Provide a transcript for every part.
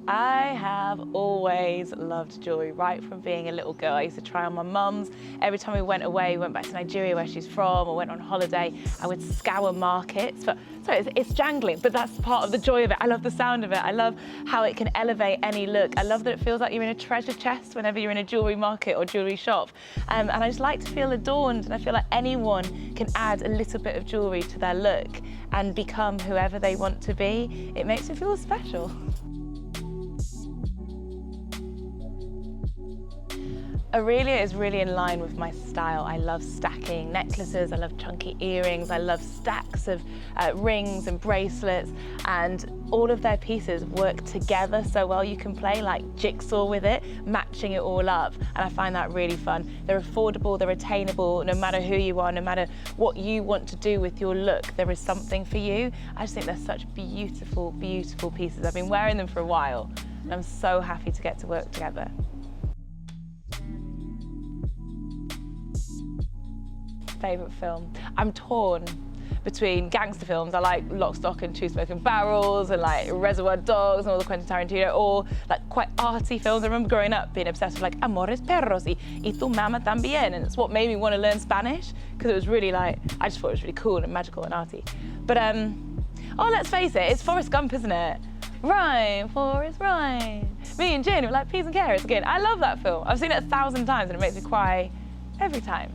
I have always loved jewellery, right from being a little girl. I used to try on my mum's. Every time we went away, went back to Nigeria where she's from, or went on holiday, I would scour markets. Sorry, it's jangling, but that's part of the joy of it. I love the sound of it. I love how it can elevate any look. I love that it feels like you're in a treasure chest whenever you're in a jewellery market or jewellery shop. And I just like to feel adorned, and I feel like anyone can add a little bit of jewellery to their look and become whoever they want to be. It makes me feel special. Orelia is really in line with my style. I love stacking necklaces, I love chunky earrings, I love stacks of rings and bracelets, and all of their pieces work together so well. You can play like jigsaw with it, matching it all up, and I find that really fun. They're affordable, they're attainable, no matter who you are, no matter what you want to do with your look, there is something for you. I just think they're such beautiful, beautiful pieces. I've been wearing them for a while, and I'm so happy to get to work together. Favourite film? I'm torn between gangster films. I like Lock, Stock and Two Smoking Barrels and like Reservoir Dogs and all the Quentin Tarantino, or like quite arty films. I remember growing up being obsessed with like Amores Perros y Tu Mama También, and it's what made me want to learn Spanish, because it was really like, I just thought it was really cool and magical and arty. But oh, let's face it, it's Forrest Gump, isn't it? Rhyme, Forrest, rhyme. Me and Jen were like peas and carrots again. I love that film. I've seen it 1,000 times and it makes me cry every time.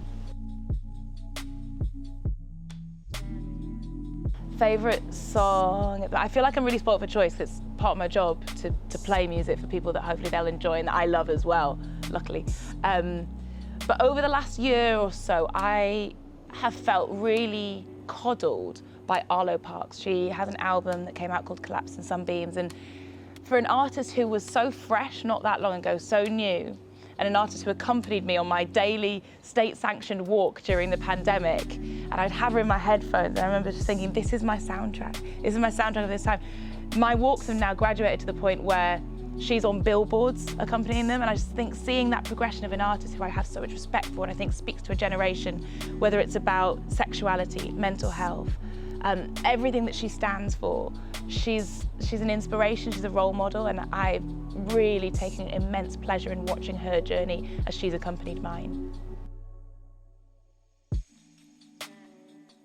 Favourite song? I feel like I'm really spoiled for choice. It's part of my job to play music for people that hopefully they'll enjoy and that I love as well, luckily. But over the last year or so, I have felt really coddled by Arlo Parks. She has an album that came out called Collapse and Sunbeams, and for an artist who was so fresh not that long ago, so new, and an artist who accompanied me on my daily state-sanctioned walk during the pandemic, and I'd have her in my headphones, and I remember just thinking, this is my soundtrack. This is my soundtrack of this time. My walks have now graduated to the point where she's on billboards accompanying them, and I just think seeing that progression of an artist who I have so much respect for and I think speaks to a generation, whether it's about sexuality, mental health, everything that she stands for, she's an inspiration, she's a role model, and I've really taken immense pleasure in watching her journey as she's accompanied mine.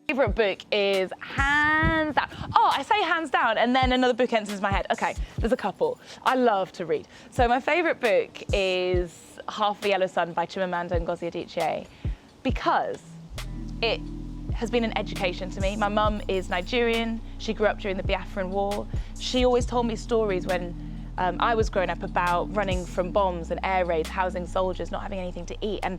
Favourite book is hands down. Oh, I say hands down and then another book enters my head. Okay, there's a couple. I love to read. So my favourite book is Half the Yellow Sun by Chimamanda Ngozi Adichie, because it has been an education to me. My mum is Nigerian. She grew up during the Biafran War. She always told me stories when I was growing up about running from bombs and air raids, housing soldiers, not having anything to eat. And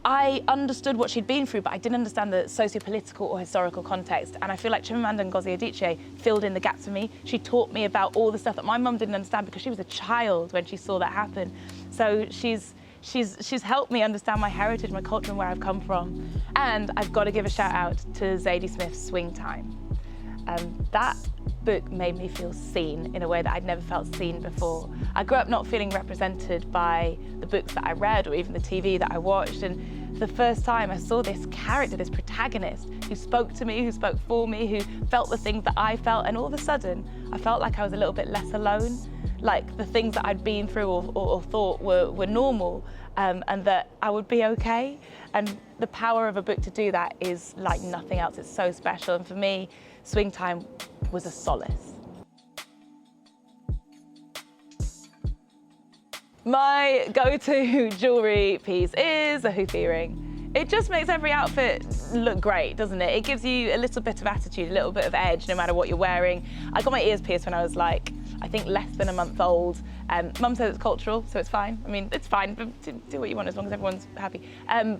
I understood what she'd been through, but I didn't understand the socio-political or historical context. And I feel like Chimamanda Ngozi Adichie filled in the gaps for me. She taught me about all the stuff that my mum didn't understand because she was a child when she saw that happen. So she's helped me understand my heritage, my culture, and where I've come from. And I've got to give a shout out to Zadie Smith's Swing Time. That book made me feel seen in a way that I'd never felt seen before. I grew up not feeling represented by the books that I read or even the TV that I watched, and for the first time I saw this character, this protagonist, who spoke to me, who spoke for me, who felt the things that I felt, and all of a sudden I felt like I was a little bit less alone, like the things that I'd been through or thought were normal, and that I would be okay. And the power of a book to do that is like nothing else. It's so special, and for me, Swing Time was a solace. My go-to jewellery piece is a hoop earring. It just makes every outfit look great, doesn't it? It gives you a little bit of attitude, a little bit of edge, no matter what you're wearing. I got my ears pierced when I was like, I think less than a month old. Mum says it's cultural, so it's fine. I mean, it's fine, do what you want as long as everyone's happy.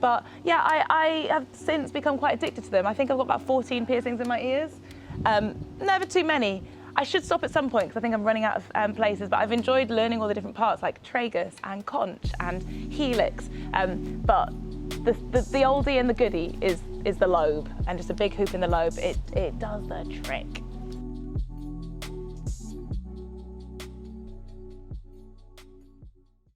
But yeah, I have since become quite addicted to them. I think I've got about 14 piercings in my ears. Never too many. I should stop at some point because I think I'm running out of places, but I've enjoyed learning all the different parts like tragus and conch and helix. But the oldie and the goodie is the lobe, and just a big hoop in the lobe. It does the trick.